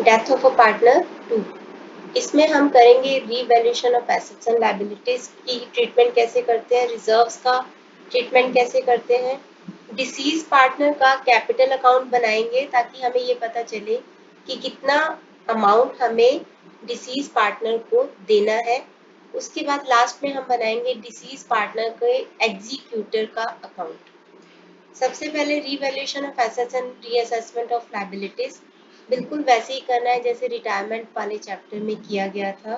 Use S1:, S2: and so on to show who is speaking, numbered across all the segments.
S1: Death of a partner 2। इसमें हम करेंगे revaluation of assets and liabilities की ट्रीटमेंट कैसे करते हैं, रिजर्व्स का ट्रीटमेंट कैसे करते हैं, डिसीज पार्टनर का कैपिटल अकाउंट बनाएंगे ताकि हमें ये पता चले कि कितना अमाउंट हमें डिसीज पार्टनर को देना है। उसके बाद लास्ट में हम बनाएंगे डिसीज पार्टनर के एग्जीक्यूटर का अकाउंट। सबसे पहले revaluation of assets and reassessment of liabilities बिल्कुल वैसे ही करना है जैसे रिटायरमेंट वाले चैप्टर में किया गया था।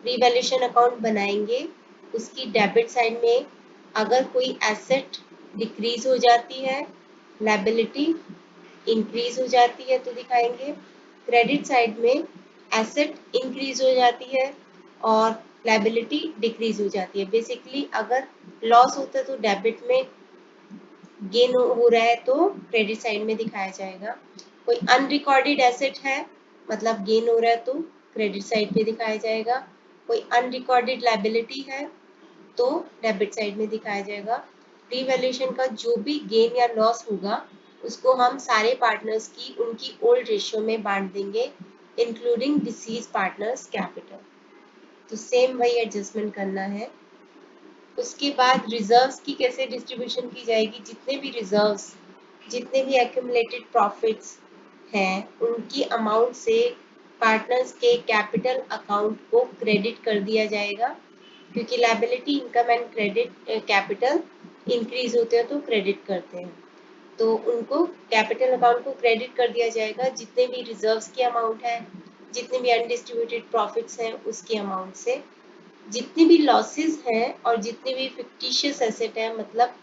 S1: रीवैल्यूएशन अकाउंट बनाएंगे, उसकी डेबिट साइड में अगर कोई एसेट डिक्रीज हो जाती है, लायबिलिटी इंक्रीज हो जाती है तो दिखाएंगे। क्रेडिट साइड में एसेट इंक्रीज हो जाती है और लायबिलिटी डिक्रीज हो जाती है। बेसिकली अगर लॉस होता है तो डेबिट में, गेन हो रहा है तो क्रेडिट साइड में दिखाया जाएगा। कोई अनरिकॉर्डेड एसेट है मतलब गेन हो रहा है तो क्रेडिट साइड पे दिखाया जाएगा। कोई अनरिकॉर्डेड लायबिलिटी है तो डेबिट साइड में दिखाया जाएगा। रीवैल्यूएशन का जो भी गेन या लॉस होगा उसको हम सारे पार्टनर्स की उनकी ओल्ड रेशियो में बांट देंगे इंक्लूडिंग डिसीज पार्टनर्स कैपिटल। तो सेम वही एडजस्टमेंट करना है। उसके बाद रिजर्व्स की कैसे डिस्ट्रीब्यूशन की जाएगी, जितने भी रिजर्व्स, जितने भी एक्यूमुलेटेड प्रॉफिट्स हैं उनकी अमाउंट से पार्टनर्स के कैपिटल अकाउंट को क्रेडिट कर दिया जाएगा, क्योंकि liability, income and credit capital increase होते हैं तो क्रेडिट करते हैं, तो उनको कैपिटल अकाउंट को क्रेडिट कर दिया जाएगा जितने भी रिजर्व्स की अमाउंट है, जितने भी अनडिस्ट्रीब्यूटेड प्रॉफिट्स हैं उसकी अमाउंट से। जितनी भी लॉसेस हैं और जितनी भी फिक्टिशियस एसेट है मतलब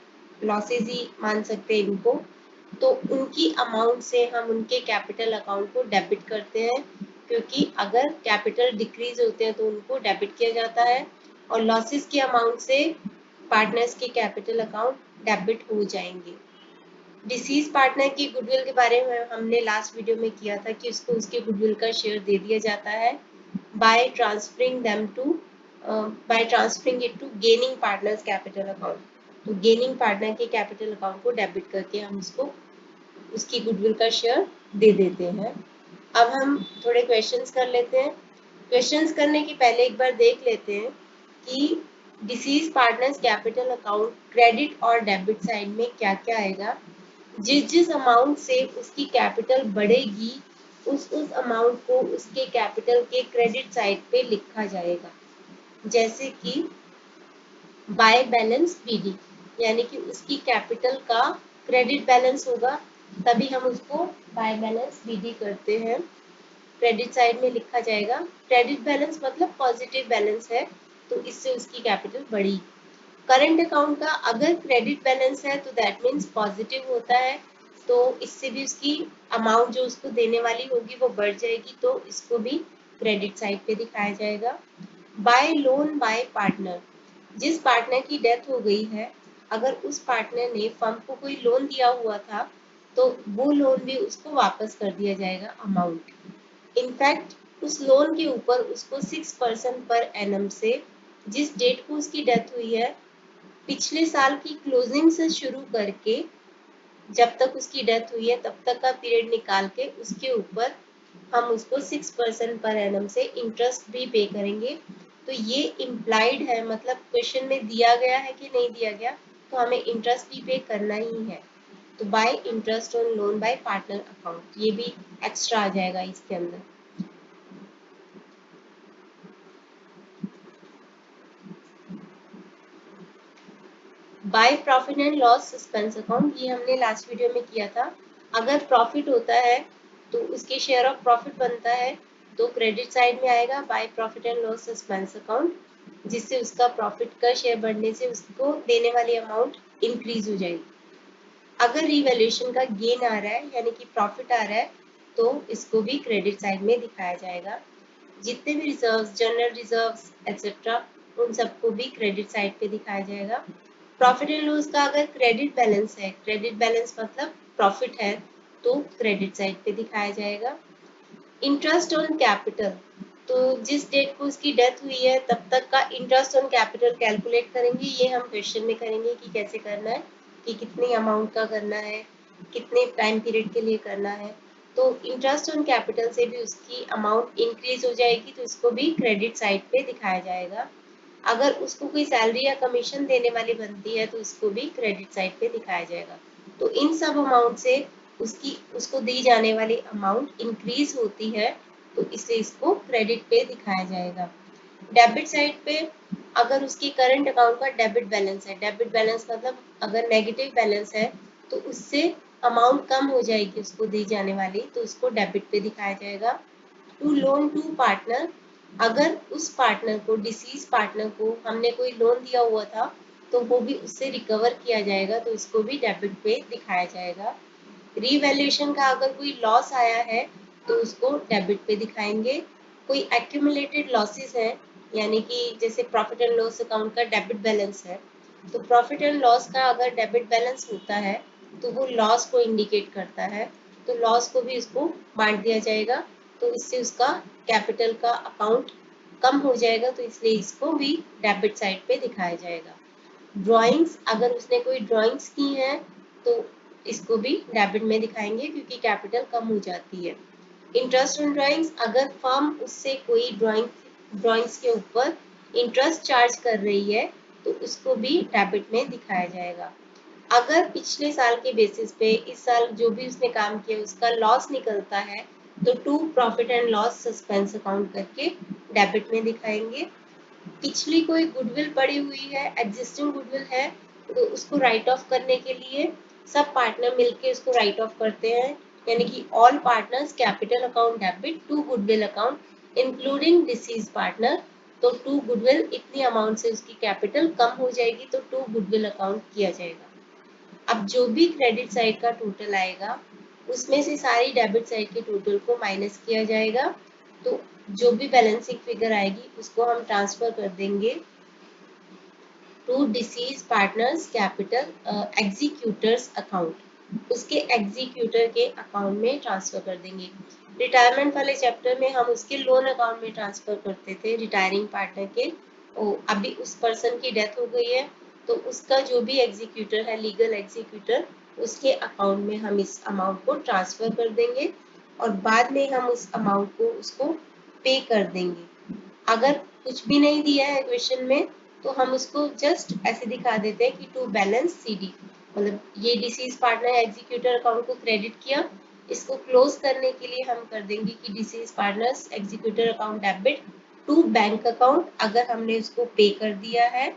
S1: लॉसेस ही मान सकते हैं इनको, तो उनकी अमाउंट से हम उनके कैपिटल अकाउंट को डेबिट करते हैं, क्योंकि अगर कैपिटल डिक्रीज होते हैं तो उनको डेबिट किया जाता है और लॉसेस की अमाउंट से पार्टनर्स के कैपिटल अकाउंट डेबिट हो जाएंगे। डिसीज पार्टनर की गुडविल के बारे में हमने लास्ट वीडियो में किया था कि उसको उसके गुडविल का शेयर दे दिया जाता है by transferring it to gaining partners capital account. तो गेनिंग पार्टनर के कैपिटल अकाउंट को डेबिट करके हम उसको उसकी गुडविल का शेयर दे देते हैं। अब हम थोड़े क्वेश्चंस कर लेते हैं। क्वेश्चंस करने के पहले एक बार देख लेते हैं कि deceased partners capital account credit और डेबिट साइड में क्या क्या आएगा। जिस अमाउंट से उसकी कैपिटल बढ़ेगी उस अमाउंट को उसके कैपिटल के क्रेडिट साइड पे लिखा जाएगा, जैसे कि बाय बैलेंस बीडी, यानी कि उसकी कैपिटल का क्रेडिट बैलेंस होगा तभी हम उसको बाय बैलेंस बीडी करते हैं, क्रेडिट साइड में लिखा जाएगा। क्रेडिट बैलेंस मतलब पॉजिटिव बैलेंस है तो इससे उसकी कैपिटल बढ़ी। करंट अकाउंट का अगर क्रेडिट बैलेंस है तो दैट मीन्स पॉजिटिव होता है, तो इससे भी उसकी अमाउंट जो उसको देने वाली होगी वो बढ़ जाएगी, तो इसको भी क्रेडिट साइड पे दिखाया जाएगा। बाय लोन बाय पार्टनर, जिस पार्टनर की डेथ हो गई है अगर उस पार्टनर ने फर्म को कोई लोन दिया हुआ था तो वो लोन भी उसको वापस कर दिया जाएगा अमाउंट। इनफैक्ट उस लोन के ऊपर उसको 6% पर एनम से जिस डेट को उसकी डेथ हुई है पिछले साल की क्लोजिंग से शुरू करके जब तक उसकी डेथ हुई है तब तक का पीरियड निकाल के उसके ऊपर हम उसको 6% पर एनम से इंटरेस्ट भी पे करेंगे। तो ये इम्प्लाइड है, मतलब क्वेश्चन में दिया गया है कि नहीं दिया गया, तो हमें इंटरेस्ट भी पे करना ही है। तो bye interest on loan by partner account, ये भी एक्स्ट्रा आ जाएगा इसके अंदर। Bye profit and loss suspense account, ये हमने लास्ट वीडियो में किया था। अगर प्रॉफिट होता है तो उसके शेयर ऑफ प्रॉफिट बनता है तो क्रेडिट साइड में आएगा bye profit and loss suspense account, जिससे उसका प्रॉफिट का शेयर बढ़ने से उसको देने वाली अमाउंट इंक्रीज हो जाएगी। अगर रिवैल्यूएशन का गेन आ रहा है यानी कि प्रॉफिट आ रहा है तो इसको भी क्रेडिट साइड में दिखाया जाएगा। जितने भी रिजर्व्स, जनरल रिजर्व्स एक्सेट्रा, उन सबको भी क्रेडिट साइड पे दिखाया जाएगा। प्रॉफिट एंड लॉस का अगर क्रेडिट बैलेंस है, क्रेडिट बैलेंस मतलब प्रॉफिट है, तो क्रेडिट साइड पे दिखाया जाएगा। इंटरेस्ट ऑन कैपिटल, तो जिस डेट को उसकी डेथ हुई है तब तक का इंटरेस्ट ऑन कैपिटल कैलकुलेट करेंगे। ये हम क्वेश्चन में करेंगे कि कैसे करना है, कि कितनी अमाउंट का करना है, कितने टाइम पीरियड के लिए करना है। तो इंटरेस्ट ऑन कैपिटल से भी उसकी अमाउंट इंक्रीज हो जाएगी, तो इसको भी क्रेडिट साइड पे दिखाया जाएगा। अगर उसको कोई सैलरी या कमीशन देने वाली बनती है तो इसको भी क्रेडिट साइड पे दिखाया जाएगा। तो इन सब अमाउंट से उसको दी जाने वाली अमाउंट इंक्रीज होती है, तो इसलिए इसको क्रेडिट पे दिखाया जाएगा। डेबिट साइड पे अगर उसकी करंट अकाउंट का डेबिट बैलेंस है, डेबिट बैलेंस मतलब अगर नेगेटिव बैलेंस है तो उससे अमाउंट कम हो जाएगी उसको दी जाने वाली, तो उसको डेबिट पे दिखाया जाएगा। टू लोन टू पार्टनर, अगर उस पार्टनर को, डिसीज पार्टनर को हमने कोई लोन दिया हुआ था तो वो भी उससे रिकवर किया जाएगा, तो इसको भी डेबिट पे दिखाया जाएगा। रीवैल्यूएशन का अगर कोई लॉस आया है तो उसको डेबिट पे दिखाएंगे। कोई एक्यूमुलेटेड लॉसेस है, यानी कि जैसे प्रॉफिट एंड लॉस अकाउंट का डेबिट बैलेंस है, तो प्रॉफिट एंड लॉस का अगर डेबिट बैलेंस होता है तो वो लॉस को इंडिकेट करता है, तो लॉस को भी उसको बांट दिया जाएगा, तो इससे उसका कैपिटल का अकाउंट कम हो जाएगा, तो इसलिए इसको भी डेबिट साइड पे दिखाया जाएगा। ड्राइंग्स, अगर उसने कोई ड्राइंग्स की हैं तो इसको भी डेबिट में दिखाएंगे क्योंकि कैपिटल कम हो जाती है। इंटरेस्ट ऑन ड्राइंग्स, अगर फर्म उससे कोई ड्राइंग्स के ऊपर इंटरेस्ट चार्ज कर रही है तो उसको भी डेबिट में दिखाया जाएगा। अगर पिछले साल के बेसिस पे इस साल जो भी उसने काम किया उसका लॉस निकलता है तो to profit and loss suspense account करके डेबिट में दिखाएंगे। पिछली कोई गुडविल पड़ी हुई है, एग्जिस्टिंग गुडविल है, तो उसको राइट ऑफ करने के लिए सब पार्टनर मिलके उसको राइट ऑफ करते हैं, यानी कि all partners capital account debit to goodwill account including deceased partner. तो टू गुडविल इतनी अमाउंट से उसकी कैपिटल कम हो जाएगी तो टू गुडविल अकाउंट किया जाएगा। अब जो भी क्रेडिट साइड का टोटल आएगा उसमें से सारी डेबिट साइड के टोटल को माइनस किया जाएगा, तो जो भी बैलेंसिंग फिगर आएगी उसको हम ट्रांसफर कर देंगे to deceased partners capital executors account, उसके एग्जीक्यूटर के अकाउंट में ट्रांसफर कर देंगे। रिटायरमेंट वाले चैप्टर में हम उसके लोन अकाउंट में ट्रांसफर करते थे रिटायरिंग पार्टनर के, अभी उस पर्सन की डेथ हो गई है तो उसका जो भी एग्जीक्यूटर है, लीगल एग्जीक्यूटर, उसके अकाउंट में हम इस अमाउंट को ट्रांसफर कर देंगे और बाद में हम उस अमाउंट को उसको पे कर देंगे। अगर कुछ भी नहीं दिया है क्वेश्चन में तो हम उसको जस्ट ऐसे दिखा देते हैं कि टू बैलेंस सीडी, मतलब ये डिसीज पार्टनर एग्जीक्यूटर अकाउंट को क्रेडिट किया, इसको क्लोज करने के लिए हम कर देंगे कि deceased partners executor account debit to bank account, अगर हमने उसको पे कर दिया है,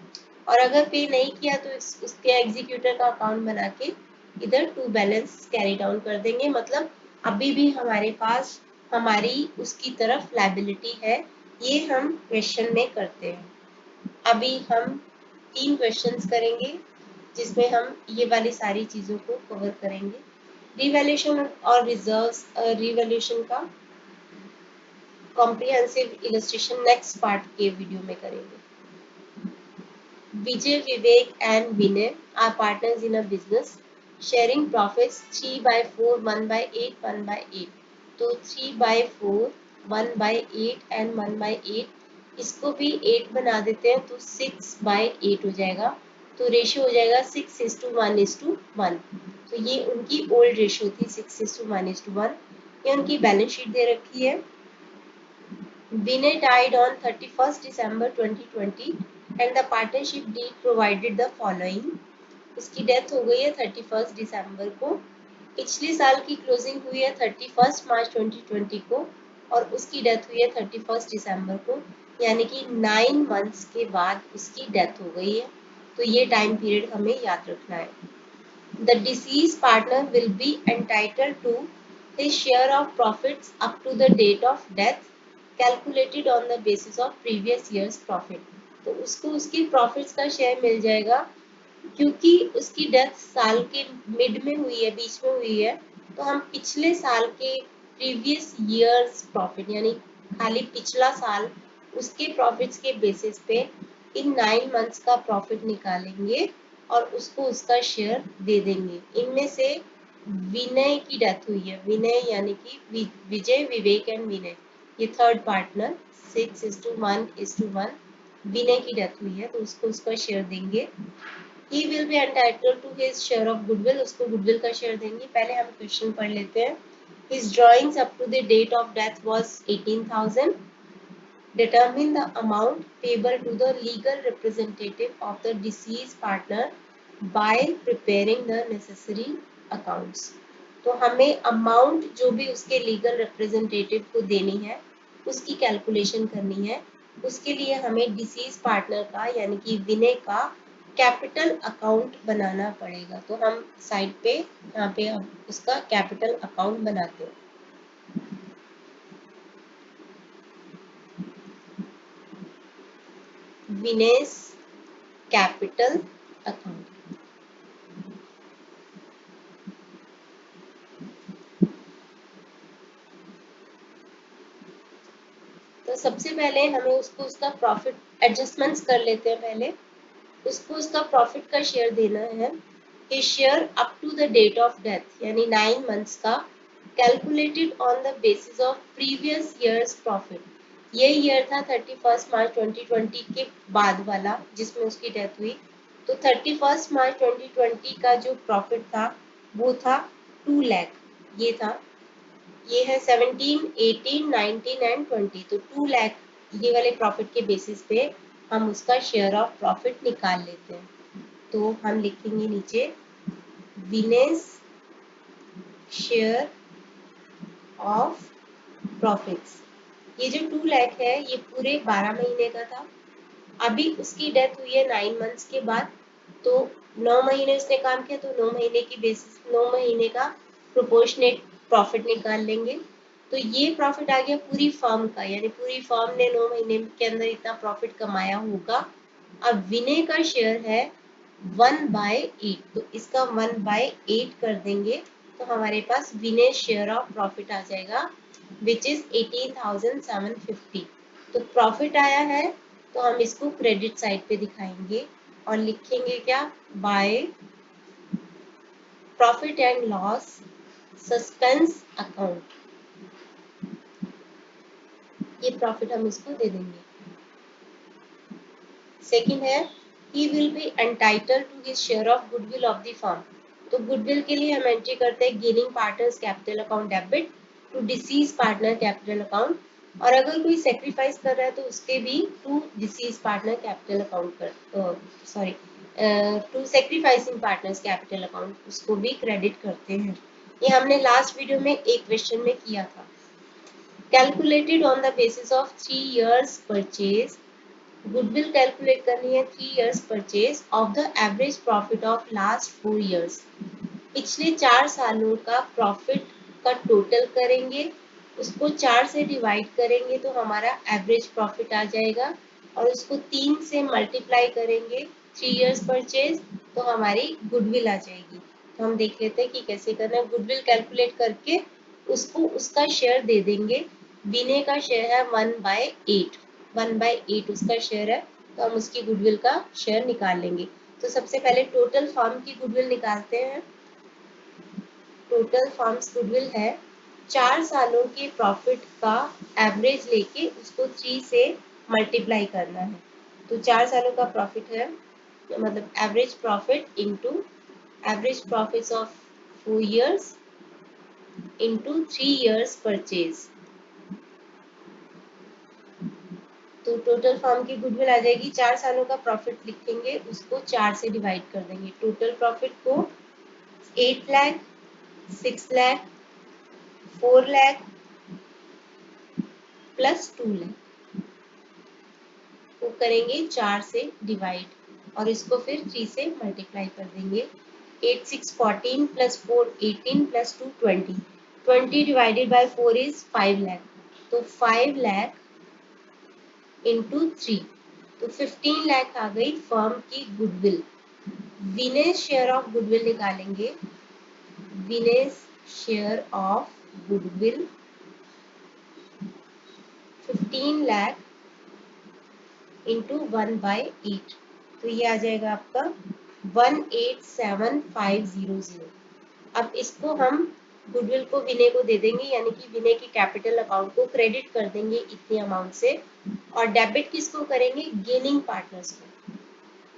S1: और अगर पे नहीं किया तो उसके एग्जीक्यूटर का अकाउंट बना के इधर टू बैलेंस कैरी डाउन कर देंगे, मतलब अभी भी हमारे पास हमारी उसकी तरफ लायबिलिटी है। ये हम क्वेश्चन में करते हैं। अभी हम 3 क्वेश्चंस करेंगे जिसमें हम ये वाली सारी चीज़ों को कवर करेंगे। रिवैल्यूएशन और रिजर्व्स, रिवैल्यूएशन का कॉम्प्रिहेंसिव इलस्ट्रेशन नेक्स्ट पार्ट के वीडियो में करेंगे। Vijay, Vivek and Vinay are partners in a business, sharing profits 3/4, 1/8, 1/8. तो 3/4, 1/8 and 1/8, इसको भी 8 बना देते हैं तो 6/8 हो जाएगा, तो रेशियो हो जाएगा 6:1:1। तो ये उनकी ओल्ड रेशियो थी 6:1:1। ये उनकी बैलेंस शीट दे रखी है। Vinay died on 31st December 2020 and the partnership deed provided the following. उसकी डेथ हो गई है 31st दिसंबर को। पिछले साल की क्लोजिंग हुई है 31st मार्च 2020 को और उसकी डेथ हुई है 31st दिसंबर को, यानी कि 9 मंथ्स के बाद उसकी डेथ हो गई है, तो ये टाइम पीरियड हमें याद रखना है। The deceased partner will be entitled to his share of profits up to the date of death calculated on the basis of previous year's profit। तो उसको उसकी प्रॉफिट्स का शेयर मिल जाएगा क्योंकि उसकी डेथ साल के मिड में हुई है, बीच में हुई है, तो हम पिछले साल के प्रीवियस ईयर्स प्रॉफिट यानी खाली पिछला साल उसके प्रॉफिट्स के बेसिस पे इन 9 मंथ्स का प्रॉफिट निकालेंगे और उसको उसका शेयर दे देंगे। इनमें से विनय की डेथ हुई है, विनय यानी कि विजय, विवेक एंड विनय, ये थर्ड पार्टनर 6:1:1, विनय की डेथ हुई है तो उसको उसका शेयर देंगे। He will be entitled to his share of goodwill, उसको गुडविल का शेयर देंगे। पहले हम क्वेश्चन पढ़ लेते हैं। His drawings up to the date of death was 18,000. Determine the amount payable to the legal representative of the deceased partner by preparing the necessary accounts. तो हमें अमाउंट जो भी उसके लीगल रिप्रेजेंटेटिव को देनी है उसकी कैलकुलेशन करनी है। उसके लिए हमें डिसीज पार्टनर का यानी कि विनय का कैपिटल अकाउंट बनाना पड़ेगा। तो हम साइड पे यहाँ पे हम उसका कैपिटल अकाउंट बनाते हैं। Vinesh capital account. तो सबसे पहले हमें उसको उसका प्रॉफिट एडजस्टमेंट्स कर लेते हैं। पहले उसको उसका प्रॉफिट का शेयर देना है। His share up to the date of death यानी 9 मंथ्स का calculated on the basis of previous years profit. ये ईयर था 31 मार्च 2020 के बाद वाला जिसमें उसकी डेथ हुई। तो 31 मार्च 2020 का जो प्रॉफिट था वो था 2 लाख। ये था, ये है 17, 18, 19 एंड 20। तो 2 लाख ये वाले प्रॉफिट के बेसिस पे हम उसका शेयर ऑफ प्रॉफिट निकाल लेते हैं। तो हम लिखेंगे नीचे विनेस शेयर ऑफ प्रॉफिट्स। ये जो 2 लाख है ये पूरे 12 महीने का था। अभी उसकी डेथ हुई है 9 मंथ्स के बाद। तो 9 महीने उसने काम किया तो 9 महीने की बेसिस 9 महीने का प्रोपोर्शनेट प्रॉफिट निकाल लेंगे। तो ये प्रॉफिट आ गया पूरी फर्म का, यानी पूरी फर्म ने 9 महीने के अंदर इतना प्रॉफिट कमाया होगा। अब विनय का शेयर है 1/8, तो इसका 1/8 कर देंगे तो हमारे पास विनय शेयर ऑफ प्रॉफिट आ जाएगा विच इज 18,750। तो प्रॉफिट आया है तो हम इसको क्रेडिट साइड पे दिखाएंगे और लिखेंगे क्या, by profit and loss suspense account. ये प्रॉफिट हम इसको दे देंगे। सेकंड है he will be entitled to his share of goodwill of the firm. तो गुडविल के लिए हम एंट्री करते हैं gaining partners capital account debit to deceased partner capital account. और अगर कोई सेक्रीफाइस कर रहा है तो उसके भी to deceased partner capital account कर sorry to sacrificing partners capital account उसको भी क्रेडिट करते हैं। ये हमने लास्ट वीडियो में एक क्वेश्चन में किया था। Calculated on the basis of 3 years purchase. Goodwill calculate करनी है 3 years purchase of the average profit of last 4 years। पिछले 4 सालों का प्रॉफिट का टोटल करेंगे, उसको 4 से डिवाइड करेंगे तो हमारा एवरेज प्रॉफिट आ जाएगा और उसको 3 से मल्टीप्लाई करेंगे 3 years परचेज तो हमारी गुडविल आ जाएगी। तो हम देख लेते हैं कि कैसे करना है। गुडविल कैलकुलेट करके उसको उसका शेयर दे देंगे। विनय का शेयर है 1/8, 1/8 उसका शेयर है तो हम उसकी गुडविल का शेयर निकाल लेंगे। तो सबसे पहले टोटल फर्म की गुडविल निकालते हैं। टोटल फर्म्स गुडविल है 4 सालों के प्रॉफिट का एवरेज लेके उसको 3 से मल्टीप्लाई करना है। तो 4 सालों का प्रॉफिट है मतलब average profit into average profits of 4 years into 3 years purchase. तो टोटल फर्म की गुडविल आ जाएगी। 4 सालों का प्रॉफिट लिखेंगे उसको 4 से डिवाइड कर देंगे। टोटल प्रॉफिट को 8 लाख, 6 लाख, 4 लाख प्लस 2 लाख को करेंगे 4 से डिवाइड और इसको फिर 3 से मल्टीप्लाई कर देंगे। 8 6 14 plus 4 18 plus 2 20। 20 divided by 4 is 5 lakh. तो 5 लाख इंटू 3 तो 15 लाख आ गई फर्म की goodwill. Vinay share of goodwill निकालेंगे। Vinay share of goodwill 15 lakh into 1/8 तो ये आ जाएगा आपका 187,500। अब इसको हम गुडविल को विनय को दे देंगे यानी कि विनय की कैपिटल अकाउंट को क्रेडिट कर देंगे इतने अमाउंट से और डेबिट किसको करेंगे, गेनिंग पार्टनर्स को।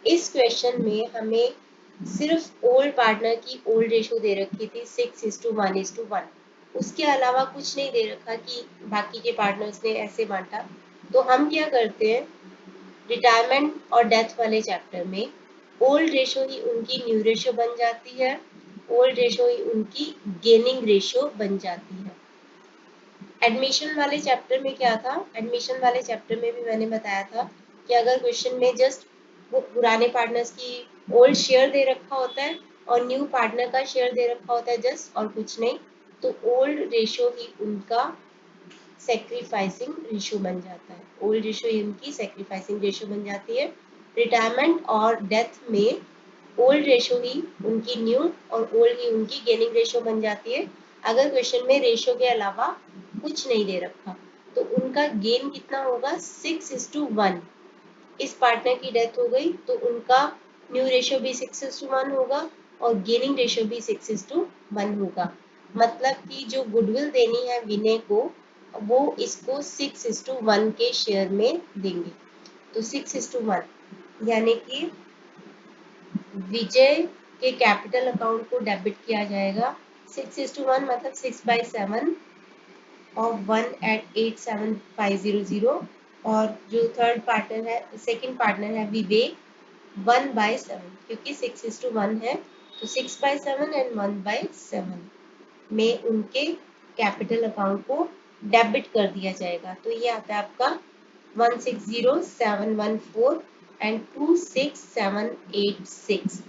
S1: इस क्वेश्चन में हमें सिर्फ ओल्ड पार्टनर की ओल्ड रेशो दे रखी थी 6:1:1। उसके अलावा कुछ नहीं दे रखा कि बाकी के पार्टनर्स ने ऐसे बांटा। तो हम क्या करते हैं, रिटायरमेंट और डेथ वाले चैप्टर में ओल्ड रेशो ही उनकी न्यू रेशो बन जाती है, ओल्ड रेशो ही उनकी गेनिंग रेशो बन जाती है। एडमिशन वाले चैप्टर में क्या था, एडमिशन वाले चैप्टर में भी मैंने बताया था कि अगर क्वेश्चन में जस्ट वो पुराने पार्टनर्स की ओल्ड शेयर दे रखा होता है और न्यू पार्टनर का शेयर दे रखा होता है जस्ट, और कुछ नहीं, तो ओल्ड रेशो ही उनका सेक्रीफाइसिंग रेशो बन जाता है, ओल्ड रेशो ही उनकी सेक्रीफाइसिंग रेशो बन जाती है। रिटायरमेंट और डेथ में ओल्ड रेशो ही उनकी न्यू और ओल्ड ही उनकी गेनिंग रेशो बन जाती है। अगर क्वेश्चन में रेशो के अलावा कुछ नहीं दे रखा तो उनका गेन कितना होगा, 6:1। इस पार्टनर की डेथ हो गई तो उनका न्यू रेशो भी 6:1 होगा और गेनिंग रेशो भी 6:1 होगा। मतलब कि जो गुडविल देनी है विनय को, वो इसको 6:1 के शेयर में देंगे। तो 6:1 यानी कि विजय के कैपिटल अकाउंट को डेबिट किया जाएगा। 6:1 मतलब 6/7 ऑफ 1 at 87500, और जो थर्ड पार्टनर है, सेकंड पार्टनर है विवेक, 1/7, क्योंकि 6:1 है तो 6/7 एंड 1/7 में उनके कैपिटल अकाउंट को डेबिट कर दिया जाएगा। तो ये आता है आपका 160,714 एंड 26786।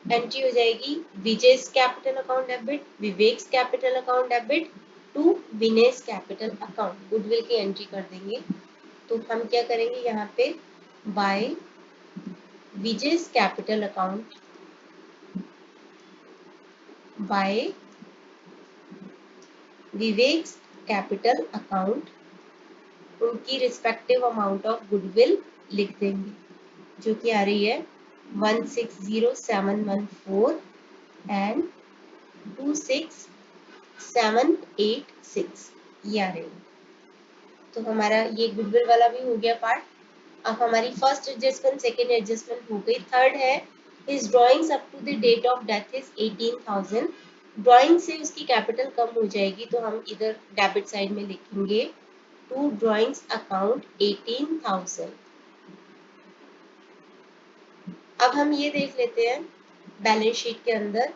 S1: एंट्री हो जाएगी Vijay capital account debit, Vivek capital account debit to Vinay capital account, goodwill की एंट्री कर देंगे। तो हम क्या करेंगे यहाँ पे, by Vijay capital account by Vivek capital account, उनकी रिस्पेक्टिव अमाउंट ऑफ गुडविल लिख देंगे, जो कि आ रही है 160,714 एंड 26786, ये आ रही है। तो हमारा ये गुडविल वाला भी हो गया पार्ट। अब हमारी फर्स्ट एडजस्टमेंट, सेकेंड एडजस्टमेंट हो गई। थर्ड है his drawings up to the date of death is 18,000। Drawing से उसकी कैपिटल कम हो जाएगी तो हम इधर डेबिट साइड में लिखेंगे टू ड्राइंग्स अकाउंट 18,000। अब हम ये देख लेते हैं बैलेंस शीट के अंदर।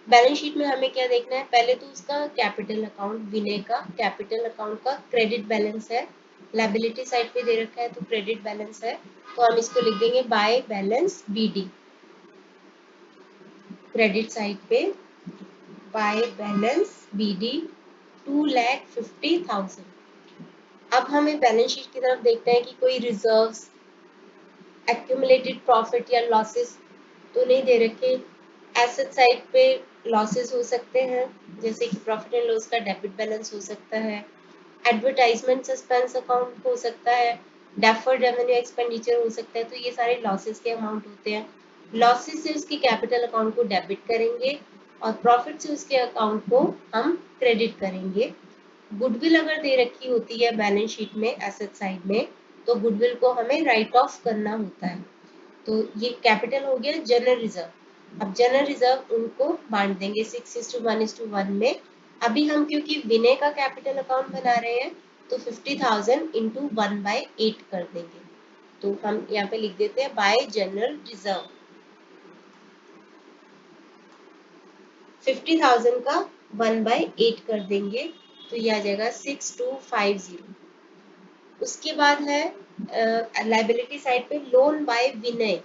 S1: बैलेंस शीट में हमें क्या देखना है, पहले तो उसका कैपिटल अकाउंट, विनय का कैपिटल अकाउंट का क्रेडिट बैलेंस है, लायबिलिटी साइड पे दे रखा है तो क्रेडिट बैलेंस है, तो हम इसको लिख देंगे by balance BD. Credit side पे बाय बैलेंस बीडी 2,50,000। अब हमें बैलेंस शीट की तरफ देखना है कि कोई रिजर्व्स, एक्यूमुलेटेड प्रॉफिट या लॉसेस तो नहीं दे रखे। एसेट साइड पे लॉसेस हो सकते हैं, जैसे कि प्रॉफिट एंड लॉस का डेबिट बैलेंस हो सकता है, एडवर्टाइजमेंट सस्पेंस अकाउंट हो सकता है, डेफर्ड रेवेन्यू एक्सपेंडिचर हो सकता है। तो ये सारे लॉसेस के अमाउंट होते हैं। लॉसेस से उसके कैपिटल अकाउंट को डेबिट करेंगे और प्रॉफिट से उसके अकाउंट को हम क्रेडिट करेंगे। गुडविल अगर दे रखी होती है बैलेंस शीट में एसेट साइड में, तो गुडविल को हमें राइट ऑफ करना होता है। तो ये कैपिटल हो गया जनरल रिजर्व। अब जनरल रिजर्व उनको बांट देंगे 6:1 में। अभी हम क्योंकि विनय का कैपिटल अकाउंट बना रहे हैं तो 50,000 इंटू 1/8 कर देंगे। तो हम यहाँ पे लिख देते हैं बाय जनरल रिजर्व 50,000 का 1/8 कर देंगे, तो ये आ जाएगा 6250। उसके बाद है लाइबिलिटी साइड पे loan by Vinay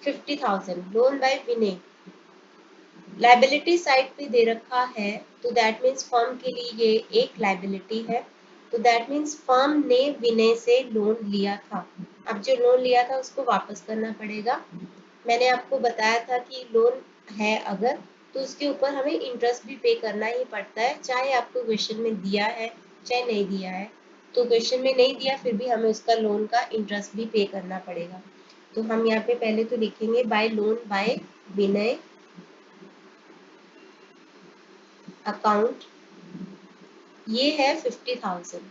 S1: 50,000, loan by Vinay liability side पे दे रखा है, तो दैट मीन्स फर्म के लिए ये एक लाइबिलिटी है। तो दैट मीन्स फर्म ने विनय से लोन लिया था, अब जो लोन लिया था उसको वापस करना पड़ेगा। मैंने आपको बताया था कि लोन है अगर, तो उसके ऊपर हमें इंटरेस्ट भी पे करना ही पड़ता है, चाहे आपको क्वेश्चन में दिया है चाहे नहीं दिया है। तो क्वेश्चन में नहीं दिया फिर भी हमें उसका लोन का इंटरेस्ट भी पे करना पड़ेगा। तो हम यहाँ पे पहले तो लिखेंगे bye loan by Vinay account, ये है 50,000,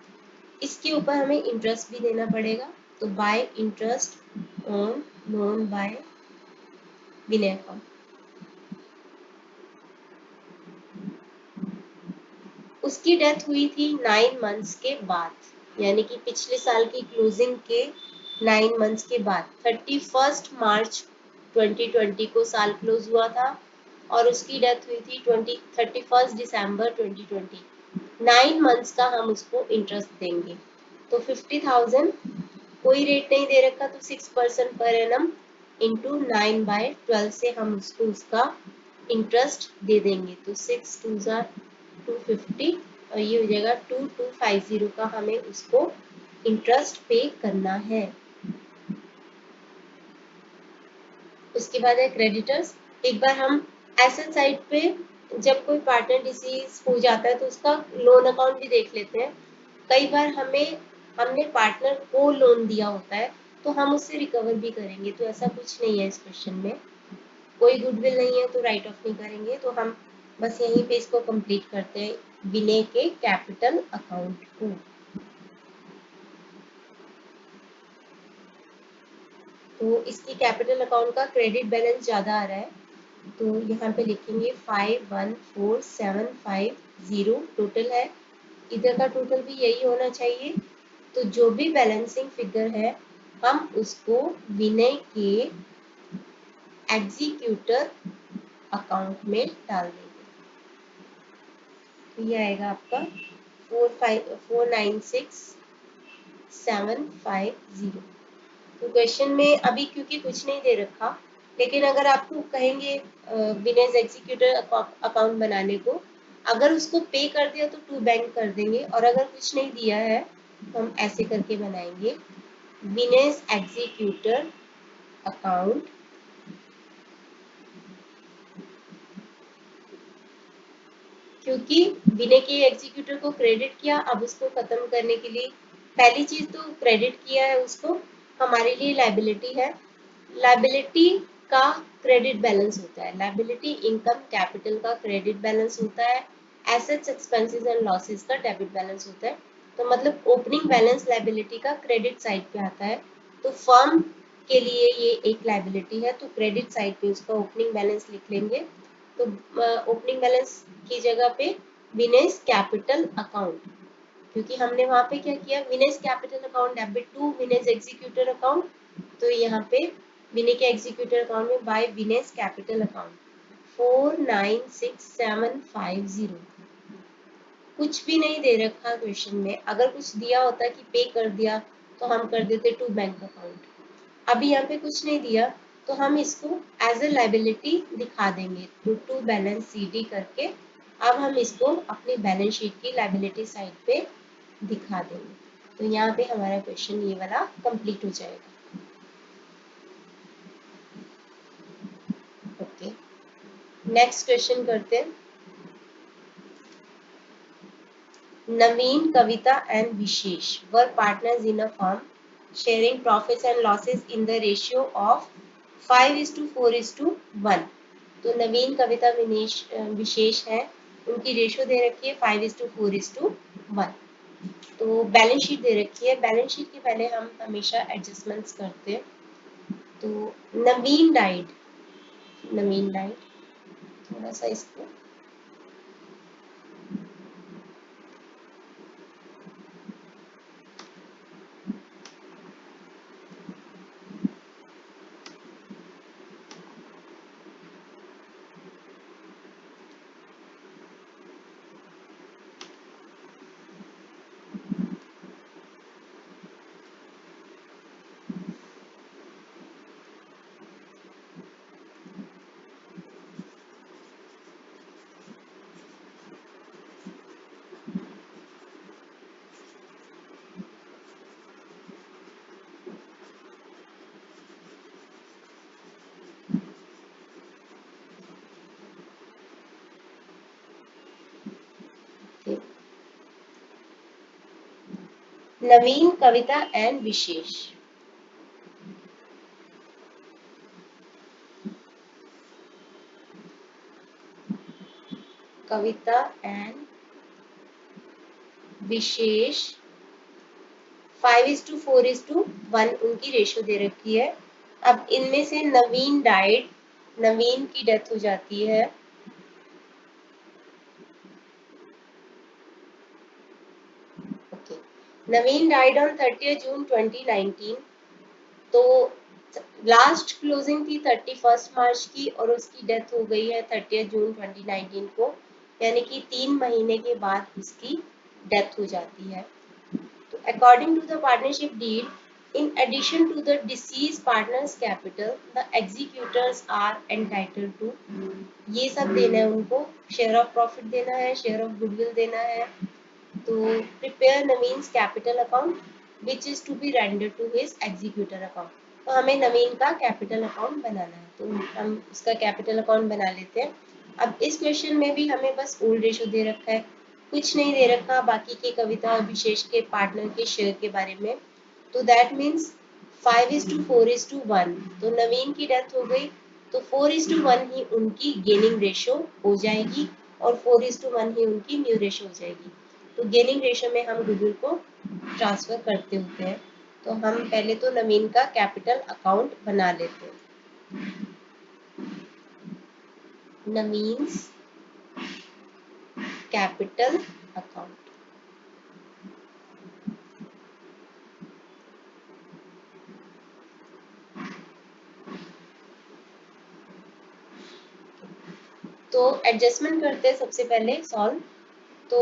S1: इसके ऊपर हमें इंटरेस्ट भी देना पड़ेगा। तो bye interest on loan by Vinay account. उसकी डेथ हुई थी 9 मंथ्स के बाद, यानी कि पिछले साल की क्लोजिंग के 9 मंथ्स के बाद 31 मार्च 2020 को साल क्लोज हुआ था और उसकी डेथ हुई थी 31 दिसंबर 2020। 9 मंथ्स का हम उसको इंटरेस्ट देंगे। तो 50,000 कोई रेट नहीं दे रखा, तो 6% पर एनम इंटू 9/12 से हम उसको उसका इंटरेस्ट दे देंगे। तो 6 2 250 और ये हो जाएगा 2250 का हमें उसको इंटरेस्ट पे करना है। उसके बाद है क्रेडिटर्स। एक बार हम एसेट साइड पे जब कोई पार्टनर डिसीज हो जाता है तो उसका लोन अकाउंट भी देख लेते हैं। कई बार हमने पार्टनर को लोन दिया होता है तो हम उससे रिकवर भी करेंगे, तो ऐसा कुछ नहीं है इस क्वेश्चन में। कोई गुडविल नहीं है तो राइट ऑफ नहीं करेंगे, तो हम बस यहीं पे इसको कंप्लीट करते हैं विनय के कैपिटल अकाउंट को। तो इसकी कैपिटल अकाउंट का क्रेडिट बैलेंस ज्यादा आ रहा है, तो यहाँ पे लिखेंगे 514750 टोटल है। इधर का टोटल भी यही होना चाहिए। तो जो भी बैलेंसिंग फिगर है हम उसको विनय के एग्जीक्यूटर अकाउंट में डाल देंगे। तो ये आएगा आपका 496750। तो क्वेश्चन में अभी क्योंकि कुछ नहीं दे रखा, लेकिन अगर आपको कहेंगे विनेज एग्जीक्यूटर अकाउंट बनाने को, अगर उसको पे कर दिया तो टू बैंक कर देंगे, और अगर कुछ नहीं दिया है तो हम ऐसे करके बनाएंगे विनेज एग्जीक्यूटर अकाउंट क्योंकि विनय के एग्जीक्यूटर को क्रेडिट किया, अब उसको खत्म करने के लिए पहली चीज तो क्रेडिट किया है उसको, हमारे लिए लाइबिलिटी है। लाइबिलिटी का क्रेडिट बैलेंस होता है, लाइबिलिटी इनकम कैपिटल का क्रेडिट बैलेंस होता है, एसेट्स एक्सपेंसेस एंड लॉसेस का डेबिट बैलेंस होता है। तो मतलब ओपनिंग बैलेंस लाइबिलिटी का क्रेडिट साइड पे आता है, तो फर्म के लिए ये एक लाइबिलिटी है, तो क्रेडिट साइड पे उसका ओपनिंग बैलेंस लिख लेंगे। तो ओपनिंग बैलेंस की जगह पे विनेस कैपिटल अकाउंट, क्योंकि हमने वहां पे क्या किया, Vinay's capital account debit to Vinay's executor account, तो यहाँ पे विनय के एग्जीक्यूटर अकाउंट में बाय विनेस कैपिटल अकाउंट 496750। कुछ भी नहीं दे रखा क्वेश्चन में, अगर कुछ दिया होता कि पे कर दिया तो हम कर देते टू बैंक अकाउंट। अभी यहाँ पे कुछ नहीं दिया तो हम इसको एज ए लाइबिलिटी दिखा देंगे, तो टू बैलेंस सीडी करके अब हम इसको अपनी बैलेंस शीट की लाइबिलिटी साइड पे दिखा देंगे। तो यहाँ पे हमारा क्वेश्चन ये वाला कंप्लीट हो जाएगा। ओके, नेक्स्ट क्वेश्चन करते हैं। Naveen, Kavita and Vishesh were partners in a firm, sharing profits and losses in the ratio of 5:4:1। तो नवीन, कविता, विशेष है, उनकी रेशियो दे रखी है 5:4:1। तो बैलेंस शीट दे रखी है, बैलेंस शीट के पहले हम हमेशा एडजस्टमेंट्स करते हैं। तो नवीन डाइड थोड़ा सा इसको नवीन, कविता एंड विशेष। कविता एंड विशेष 5:4:1 उनकी रेशियो दे रखी है। अब इनमें से नवीन डाइड, नवीन की डेथ हो जाती है, ओके, नवीन डाइड ऑन 30 जून 2019। तो लास्ट क्लोजिंग थी 31 मार्च की और उसकी डेथ हो गई है 30 जून 2019 को, यानी कि 3 महीने के बाद उसकी डेथ हो जाती है। तो according to the partnership deed, in addition to the deceased partner's capital, the executors are entitled to, ये सब देना है उनको, शेयर ऑफ प्रॉफिट देना है, शेयर ऑफ गुडविल देना है। तो prepare Naveen's capital account which is to be render to his executor account. तो हमें नवीन का कैपिटल अकाउंट बनाना है, तो हम उसका कैपिटल अकाउंट बना लेते हैं। अब इस क्वेश्चन में भी हमें बस ओल्ड रेशो दे रखा है, कुछ नहीं दे रखा बाकी के कविता और विशेष के पार्टनर के शेयर के बारे में। तो दैट मीन्स 5:4:1। तो नवीन की डेथ हो गई तो 4:1 ही उनकी गेनिंग रेशो हो जाएगी और 4:1 ही उनकी न्यू रेशो हो जाएगी। तो गेनिंग रेशो में हम गुडविल को ट्रांसफर करते होते हैं। तो हम पहले तो नवीन का कैपिटल अकाउंट बना लेते हैं। Naveen's capital account. तो एडजस्टमेंट करते हैं सबसे पहले सॉल्व। तो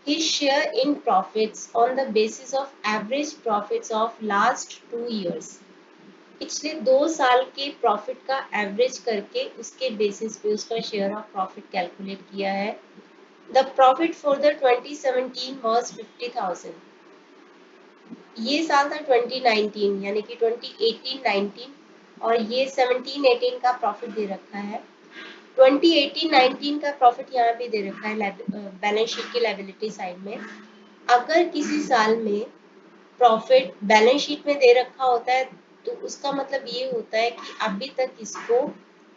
S1: his share in profits on the basis of average profits of last 2 years, पिछले 2 साल के प्रॉफिट का एवरेज करके उसके बेसिस पे उसका शेयर ऑफ प्रॉफिट कैलकुलेट किया है। The profit for the 2017 was 50,000। ये साल था 2019 यानी कि 2018-19 और ये 17-18 का प्रॉफिट दे रखा है। 2018-19 का प्रॉफिट यहाँ पे दे रखा है बैलेंस शीट की लायबिलिटी साइड में। अगर किसी साल में प्रॉफिट बैलेंस शीट में दे रखा होता है तो उसका मतलब ये होता है कि अभी तक इसको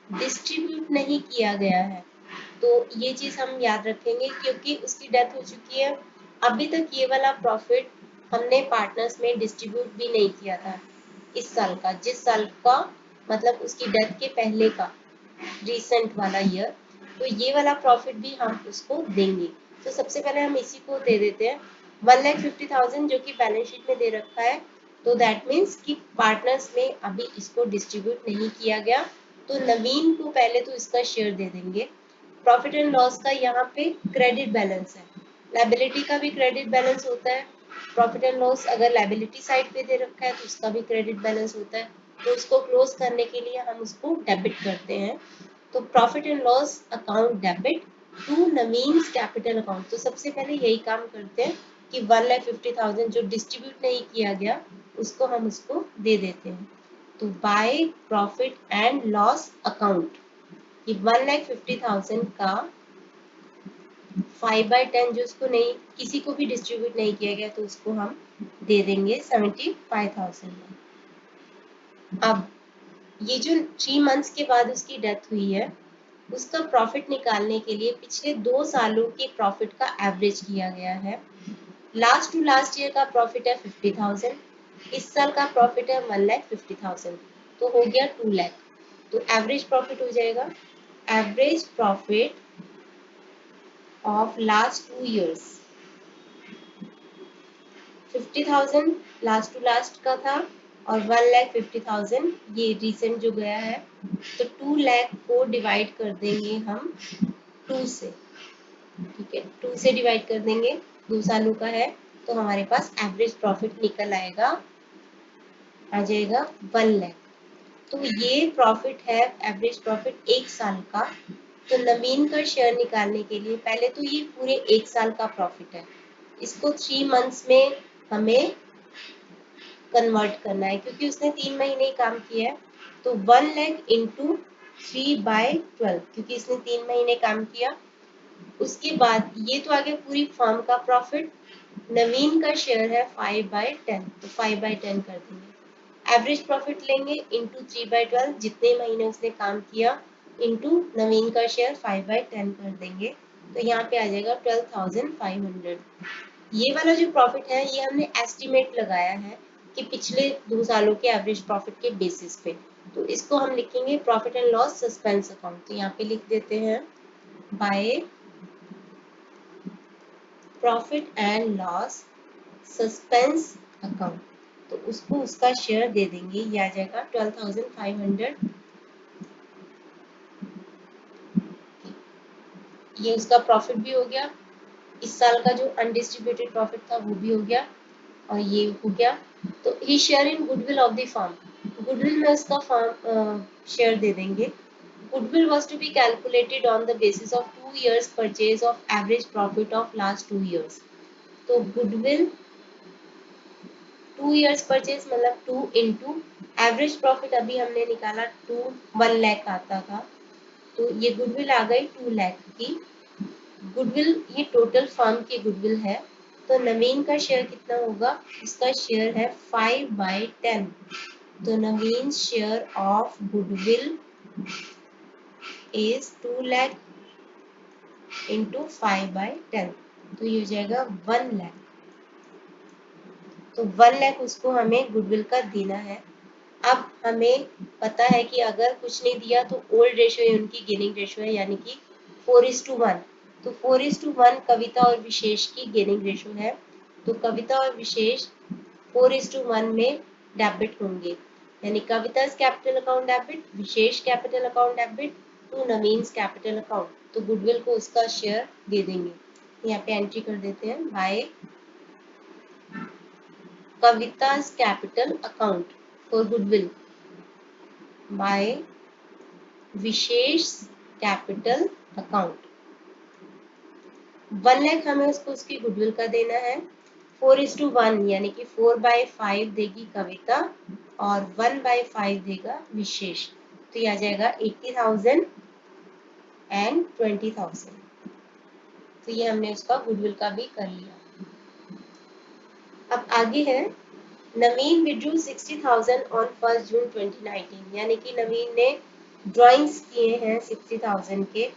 S1: डिस्ट्रीब्यूट नहीं किया गया है। तो ये चीज हम याद रखेंगे क्योंकि उसकी डेथ हो चुकी है, अभी तक ये वाला प्रॉफिट हमने पार्टनर्स में डिस्ट्रीब्यूट भी नहीं किया था इस साल का, जिस साल का मतलब उसकी डेथ के पहले का रिसेंट वाला ईयर। तो ये वाला प्रॉफिट भी हम उसको देंगे। तो सबसे पहले हम इसी को दे देते हैं 1,50,000 जो कि बैलेंस शीट में दे रखा है। तो दैट मीन्स कि पार्टनर्स में अभी इसको डिस्ट्रीब्यूट नहीं किया गया, तो नवीन को पहले तो इसका शेयर दे देंगे। प्रॉफिट एंड लॉस का यहाँ पे क्रेडिट बैलेंस है, लाइबिलिटी का भी क्रेडिट बैलेंस होता है। प्रॉफिट एंड लॉस अगर लाइबिलिटी साइड पे दे रखा है तो उसका भी क्रेडिट बैलेंस होता है। तो उसको क्लोज करने के लिए हम उसको डेबिट करते हैं। तो profit and loss account debit to Naveen's capital account. तो सबसे पहले यही काम करते हैं कि 1,50,000 जो डिस्ट्रीब्यूट नहीं किया गया उसको हम उसको दे देते हैं। तो bye profit and loss account कि 1,50,000 का 5/10 जो उसको नहीं किसी को भी डिस्ट्रीब्यूट नहीं किया गया तो उसको हम दे देंगे 75,000 में। अब ये जो 3 मंथ्स के बाद उसकी डेथ हुई है उसका प्रॉफिट निकालने के लिए पिछले 2 सालों के प्रॉफिट का एवरेज किया गया है। लास्ट टू लास्ट ईयर का प्रॉफिट है 50,000, इस साल का प्रॉफिट है 1,50,000, तो हो गया 2 लाख। तो एवरेज प्रॉफिट हो जाएगा average profit of last 2 years 50,000 last to last का था और 1,50,000 ये रिसेंट जो गया है। तो 2 लाख को डिवाइड कर देंगे हम 2 से, ठीक है 2 से डिवाइड कर देंगे, 2 सालों का है तो हमारे पास एवरेज प्रॉफिट निकल आएगा, आ जाएगा 1 लाख। तो ये प्रॉफिट है एवरेज प्रॉफिट 1 साल का। तो नवीन का शेयर निकालने के लिए पहले तो ये पूरे 1 साल का प्रॉफिट है, इसको 3 मंथ्स में हमें कन्वर्ट करना है क्योंकि उसने 3 महीने काम किया है। तो 1 लाख इंटू 3/12 क्योंकि इसने 3 महीने काम किया। उसके बाद ये तो आगे पूरी फर्म का प्रॉफिट, नवीन का शेयर है 5/10 तो 5/10 कर देंगे। एवरेज प्रॉफिट लेंगे इंटू 3/12 जितने महीने उसने काम किया इंटू नवीन का शेयर 5/10 कर देंगे। तो यहाँ पे आ जाएगा 12,500। ये वाला जो प्रॉफिट है ये हमने एस्टिमेट लगाया है कि पिछले 2 सालों के एवरेज प्रॉफिट के बेसिस पे। तो इसको हम लिखेंगे profit and loss suspense account. तो यहाँ पे लिख देते हैं bye profit and loss suspense account, तो उसको उसका शेयर दे देंगे, ये आ जाएगा 12,500। ये उसका प्रॉफिट भी हो गया, इस साल का जो अनडिस्ट्रीब्यूटेड प्रॉफिट था वो भी हो गया, और ये हो गया। तो he share in goodwill of the firm, goodwill में उसका फर्म शेयर दे देंगे। Goodwill was to be calculated on the basis of 2 years purchase of average profit of last 2 years. तो goodwill 2 years purchase मतलब 2 into average profit अभी हमने निकाला 1 लाख आता था, तो ये goodwill आ गई 2 लाख की। goodwill ये टोटल फर्म की goodwill है, तो नवीन का शेयर कितना होगा, इसका शेयर है 5/10, तो Naveen share of goodwill is 2 lakh into 5/10, तो ये हो जाएगा 1 लाख। तो 1 लाख उसको हमें गुडविल का देना है। अब हमें पता है कि अगर कुछ नहीं दिया तो ओल्ड रेशियो है उनकी गेनिंग रेशियो है, यानी कि 4:1, तो 4:1 कविता और विशेष की गेनिंग रेशियो है, तो कविता और विशेष 4:1 में डेबिट होंगे, यानी Kavita's capital account debit, Vishesh capital account debit to Naveen's capital account, तो गुडविल को उसका शेयर दे देंगे। यहाँ पे एंट्री कर देते हैं, by Kavita's capital account for goodwill by Vishesh capital account. 1 lakh हमें उसको उसकी गुडविल का देना है, 4:1 यानी कि 4/5 देगी कविता और 1/5 देगा विशेष, तो ये आ जाएगा 80,000 एंड 20,000। तो ये हमने उसका गुडविल का भी कर लिया। अब आगे है, नवीन विड्रू 60,000 ऑन 1 जून 2019, यानी कि नवीन ने ड्राइंग्स किए हैं 60,000 के,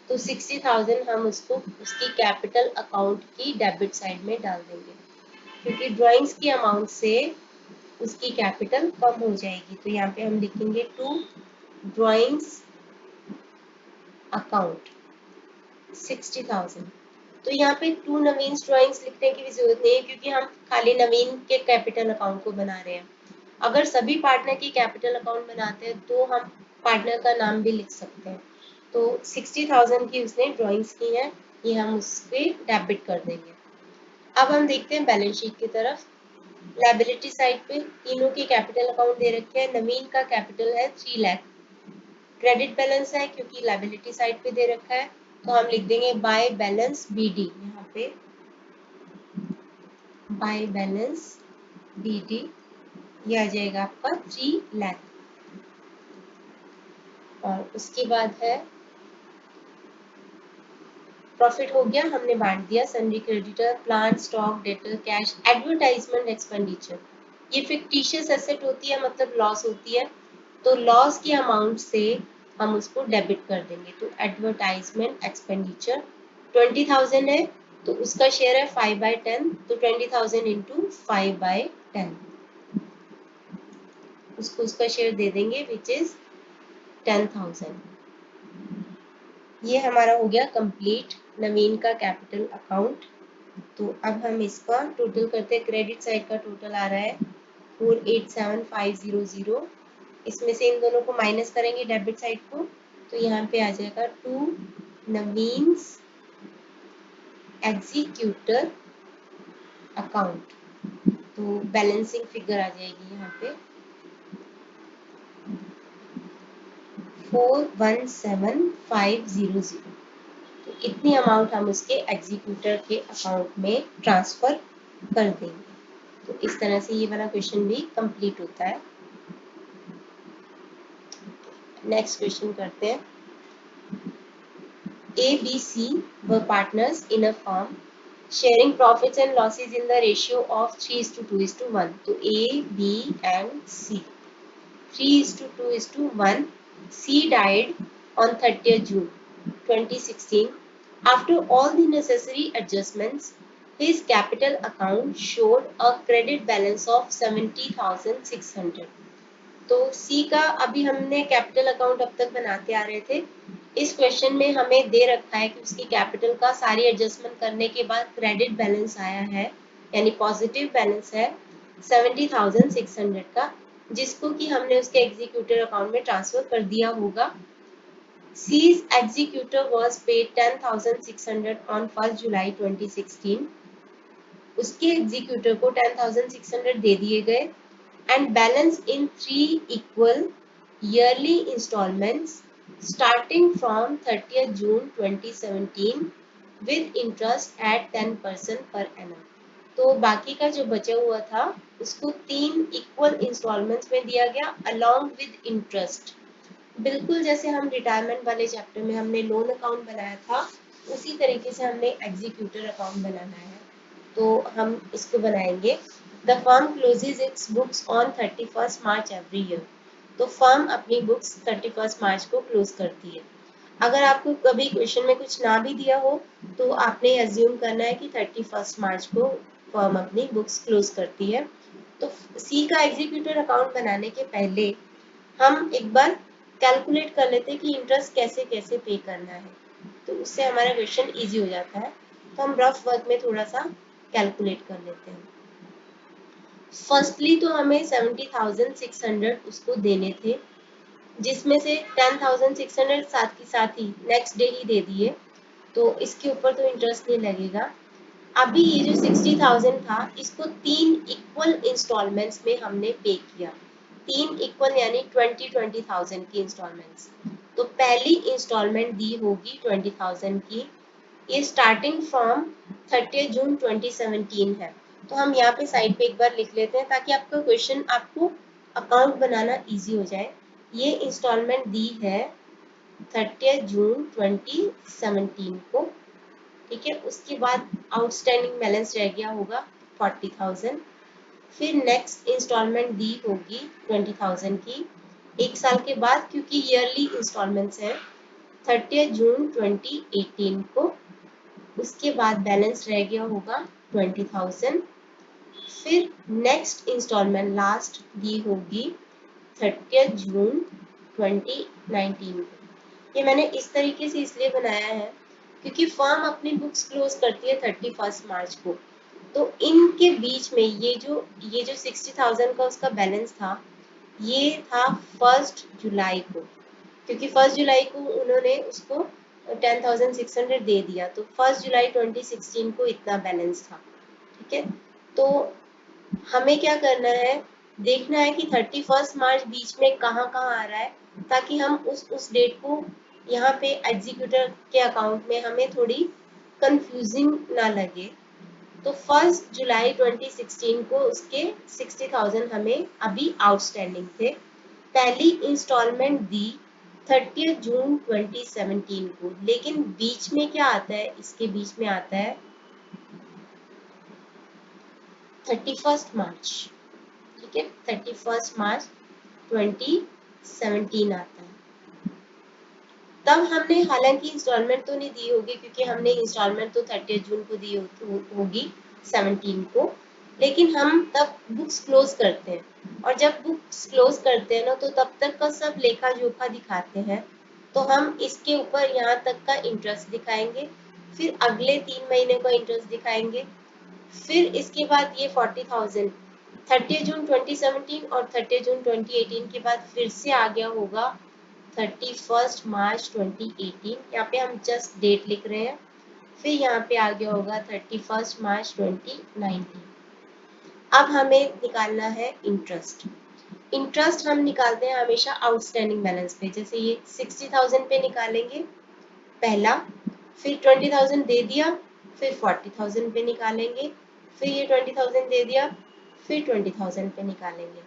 S1: तो 60,000 हम उसको उसकी कैपिटल अकाउंट की डेबिट साइड में डाल देंगे, क्योंकि ड्राइंग्स की अमाउंट से उसकी कैपिटल कम हो जाएगी, तो यहाँ पे हम लिखेंगे टू ड्राइंग्स अकाउंट 60,000। तो यहाँ पे टू नवीन ड्राइंग्स लिखने की भी जरूरत नहीं है, क्योंकि हम खाली नवीन के कैपिटल अकाउंट को बना रहे हैं। अगर सभी पार्टनर की कैपिटल अकाउंट बनाते हैं तो हम पार्टनर का नाम भी लिख सकते हैं। तो 60,000 की उसने ड्राइंग्स की है, ये हम उसके डेबिट कर देंगे। अब हम देखते हैं बैलेंस शीट की तरफ। लायबिलिटी साइड पे तीनों के कैपिटल अकाउंट दे रखे हैं, नवीन का कैपिटल है 3 लाख, क्रेडिट बैलेंस है क्योंकि लायबिलिटी साइड पे दे रखा है, तो हम लिख देंगे बाय बैलेंस बीडी, यहाँ पे बाय बैलेंस बीडी, ये आ जाएगा आपका 3 लाख। और उसके बाद है प्रॉफिट हो गया, हमने बांट दिया, sundry creditor, plant, stock, debtor, cash, advertisement expenditure, ये फिक्टिशियस एसेट होती है, मतलब लॉस होती है, तो लॉस की अमाउंट से हम उसको डेबिट कर देंगे। तो एडवर्टाइजमेंट एक्सपेंडिचर 20,000 है, तो उसका शेयर है 5/10, तो 20,000 इंटू 5/10, उसको उसका शेयर दे देंगे विच इज 10,000। ये हमारा हो गया कंप्लीट नवीन का कैपिटल अकाउंट। तो अब हम इसका टोटल करते हैं, क्रेडिट साइड का टोटल आ रहा है 487,500, इसमें से इन दोनों को माइनस करेंगे डेबिट साइड को, तो यहाँ पे आ जाएगा टू नवीन्स एग्जीक्यूटर अकाउंट, तो बैलेंसिंग फिगर आ जाएगी यहाँ पे 417,500, तो इतनी अमाउंट हम उसके एग्जीक्यूटर के अकाउंट में ट्रांसफर कर देंगे। तो इस तरह से ये वाला क्वेश्चन भी कंप्लीट होता है। नेक्स्ट क्वेश्चन करते हैं। A, B, C were partners in a firm sharing profits and losses in the ratio of 3:2:1. तो A, B and C 3:2:1. C died on 30th June 2016. After all the necessary adjustments, his capital account showed a credit balance of 70,600. तो सी का अभी हमने capital account अब तक बनाते आ रहे थे, इस क्वेश्चन में हमें दे रखा है कि उसकी कैपिटल का सारी एडजस्टमेंट करने के बाद क्रेडिट बैलेंस आया है यानी पॉजिटिव बैलेंस है 70,600 का, जिसको कि हमने उसके एग्जीक्यूटर अकाउंट में ट्रांसफर कर दिया होगा। C's executor was paid 10,600 on 1st July 2016. उसके एग्जीक्यूटर को 10,600 दे दिए गए and balance in 3 equal yearly instalments starting from 30th June 2017 with interest at 10% per annum. तो बाकी का जो बचा हुआ था उसको 3 इक्वल इंस्टॉलमेंट्स में दिया गया अलोंग विद इंटरेस्ट। बिल्कुल जैसे हम रिटायरमेंट वाले चैप्टर में हमने लोन अकाउंट बनाया था, उसी तरीके से हमने एग्जीक्यूटर अकाउंट बनाना है। तो हम इसको बनाएंगे। The firm closes its books on 31st March every year. तो फर्म अपनी बुक्स 31st मार्च को क्लोज करती है। अगर आपको कभी क्वेश्चन में कुछ ना भी दिया हो तो आपने अज्यूम करना है कि 31st मार्च को फर्म अपनी बुक्स क्लोज करती है। तो सी का एग्जीक्यूटर अकाउंट बनाने के पहले हम एक बार कैलकुलेट कर लेते हैं कि इंटरेस्ट कैसे कैसे पे करना है, तो उससे हमारा क्वेश्चन इजी हो जाता है। तो हम रफ वर्क में थोड़ा सा कैलकुलेट कर लेते हैं। फर्स्टली तो हमें 70,600 उसको देने थे, जिसमें से 10,600 साथ ही साथ ही नेक्स्ट डे ही दे दिए, तो इसके ऊपर तो इंटरेस्ट नहीं लगेगा। अभी ये जो 60,000 था इसको 3 इक्वल इंस्टॉलमेंट्स में हमने पे किया। 3 इक्वल यानी 20,000 की इंस्टॉलमेंट्स। तो पहली इंस्टॉलमेंट दी होगी 20,000 की, ये स्टार्टिंग फ्रॉम 30 जून 2017 है। तो हम यहाँ पे साइड पे एक बार लिख लेते हैं ताकि आपका क्वेश्चन आपको अकाउंट बनाना इजी हो जाए। ये इंस्टॉलमेंट दी है 30 जून 2017 को, ठीक है। उसके बाद आउटस्टैंडिंग बैलेंस रह गया होगा 40,000। फिर नेक्स्ट इंस्टॉलमेंट दी होगी 20,000 की एक साल के बाद, क्योंकि ईयरली इंस्टॉलमेंट्स है 30 जून 2018 को। उसके बाद बैलेंस रह गया होगा 20,000। फिर नेक्स्ट इंस्टॉलमेंट लास्ट दी होगी 30 जून 2019 को। ये मैंने इस तरीके से इसलिए बनाया है क्योंकि फर्म अपनी बुक्स क्लोज करती है 31 मार्च को। तो इनके बीच में ये जो 60,000 का उसका बैलेंस था, ये था 1 जुलाई को, क्योंकि 1 जुलाई को उन्होंने उसको 10,600 दे दिया, तो 1 जुलाई 2016 को इतना बैलेंस था, ठीक है। तो हमें क्या करना है, देखना है कि 31 मार्च बीच में कहाँ कहाँ आ रहा है, ताकि हम उस डेट को यहाँ पे एग्जीक्यूटर के अकाउंट में हमें थोड़ी कंफ्यूजिंग ना लगे। तो 1 जुलाई 2016 को उसके 60,000 हमें अभी आउटस्टैंडिंग थे। पहली इंस्टॉलमेंट दी 30 जून 2017 को, लेकिन बीच में क्या आता है, इसके बीच में आता है 31 मार्च, ठीक है। 31 मार्च 2017 आता है। तब हमने हालांकि इंस्टॉलमेंट तो नहीं दी होगी, क्योंकि हमने इंस्टॉलमेंट तो 30 जून को दी होगी 17 को, लेकिन हम तब बुक्स क्लोज करते हैं। और जब बुक्स क्लोज करते हैं ना, तो तब तक का सब लेखा जोखा दिखाते हैं। तो हम इसके ऊपर यहाँ तक का इंटरेस्ट दिखाएंगे, फिर अगले 3 महीने का इंटरेस्ट दिखाएंगे, फिर इसके बाद ये 40,000 30 जून 2017 और 30 जून 2018 के बाद फिर से आ गया होगा 31 मार्च 2018। यहाँ पे हम जस्ट डेट लिख रहे हैं। फिर यहाँ पे आ गया होगा 31 मार्च 2019। अब हमें निकालना है इंटरेस्ट। इंटरेस्ट हम निकालते हैं हमेशा आउटस्टैंडिंग बैलेंस पे। जैसे ये 60,000 पे निकालेंगे पहला, फिर 20,000 दे दिया, फिर 40,000 पे निकालेंगे, फिर ये 20,000 दे दिया, फिर 20,000 पे निकालेंगे।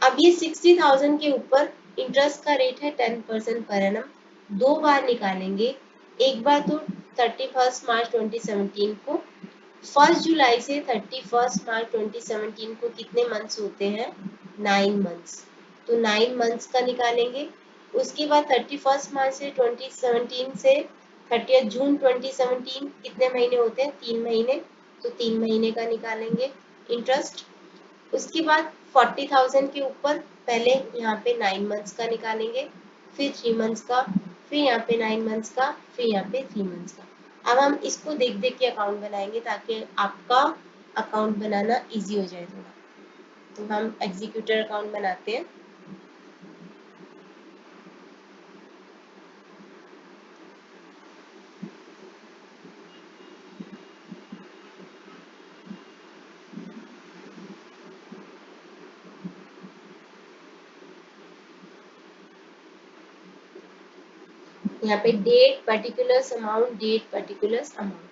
S1: अब ये 60,000 के ऊपर इंटरेस्ट का रेट है 10% पर एनम। 2 बार निकालेंगे, एक बार तो 31 मार्च 2017 को। 1 जुलाई से 31 मार्च 2017 को कितने मंथ्स होते हैं, 9 मंथ्स, तो 9 मंथ्स का निकालेंगे। उसके बाद 31 मार्च से 2017 से 30 जून 2017 कितने महीने होते हैं, 3 महीने, तो 3 महीने का निकालेंगे इंटरेस्ट। उसके बाद 40,000 के ऊपर पहले यहाँ पे 9 मंथ्स का निकालेंगे, फिर 3 मंथ्स का, फिर यहाँ पे 9 मंथ्स का, फिर यहाँ पे 3 मंथ्स का। अब हम इसको देख देख के अकाउंट बनाएंगे ताकि आपका अकाउंट बनाना इजी हो जाए थोड़ा। तो हम एग्जीक्यूटर अकाउंट बनाते हैं। यहाँ पे date particulars amount, date particulars amount.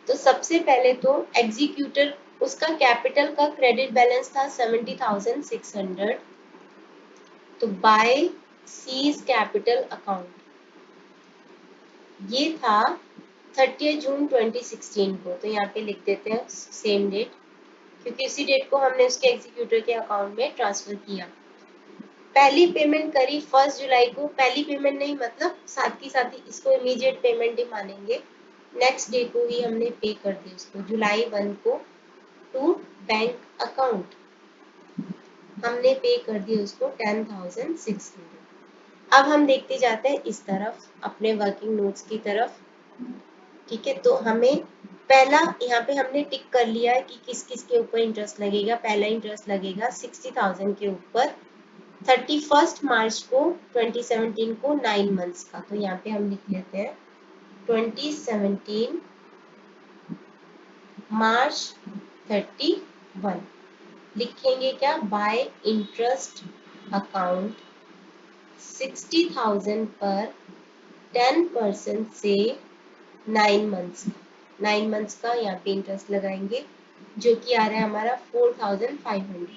S1: तो सबसे पहले तो एग्जीक्यूटर, उसका कैपिटल का क्रेडिट बैलेंस था 70,600। तो बाय सीज कैपिटल अकाउंट ये था 30 जून 2016 को। तो यहाँ पे लिख देते हैं सेम डेट, क्योंकि उसी डेट को हमने उसके एग्जीक्यूटर के अकाउंट में ट्रांसफर किया। पहली पेमेंट करी 1 जुलाई को। पहली पेमेंट नहीं, मतलब साथ ही इसको इमीडिएट पेमेंट ही मानेंगे। नेक्स्ट डे को ही हमने पे कर दिया उसको, जुलाई 1 को, टू बैंक अकाउंट हमने पे कर दिया उसको 10,600। अब हम देखते जाते हैं इस तरफ, अपने वर्किंग नोट्स की तरफ। ठीक है, तो हमें पहला यहाँ पे हमने टिक कर लिया है कि किस किस के ऊपर इंटरेस्ट लगेगा। पहला इंटरेस्ट लगेगा 60,000 के ऊपर 31 मार्च को 2017 को 9 मंथ्स का। तो यहाँ पे हम लिख लेते हैं 2017 मार्च 31। लिखेंगे क्या, बाय इंटरेस्ट अकाउंट 60,000 पर 10% से 9 मंथ्स, 9 मंथ्स का यहाँ पे इंटरेस्ट लगाएंगे, जो कि आ रहा है हमारा 4,500।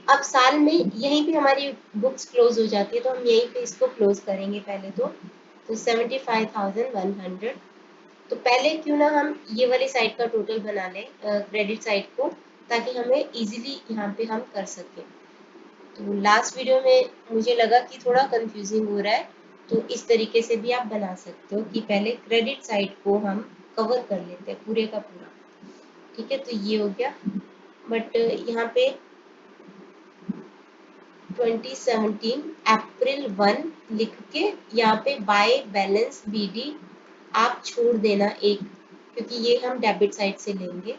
S1: अब साल में यहीं पे हमारी बुक्स क्लोज हो जाती है, तो हम यहीं पे इसको क्लोज करेंगे पहले तो 75,100। तो पहले क्यों ना हम ये वाली साइड का टोटल बना लें, क्रेडिट साइड को, ताकि हमें इजीली यहाँ पे हम कर सकें। तो लास्ट वीडियो में मुझे लगा कि थोड़ा कंफ्यूजिंग हो रहा है, तो इस तरीके से भी आप बना सकते हो कि पहले क्रेडिट साइड को हम कवर कर लेते हैं पूरे का पूरा। ठीक है, तो ये हो गया। बट यहाँ पे 2017 अप्रैल 1 लिख के यहाँ पे बाय बैलेंस बीडी आप छोड़ देना एक, क्योंकि ये हम डेबिट साइड से लेंगे।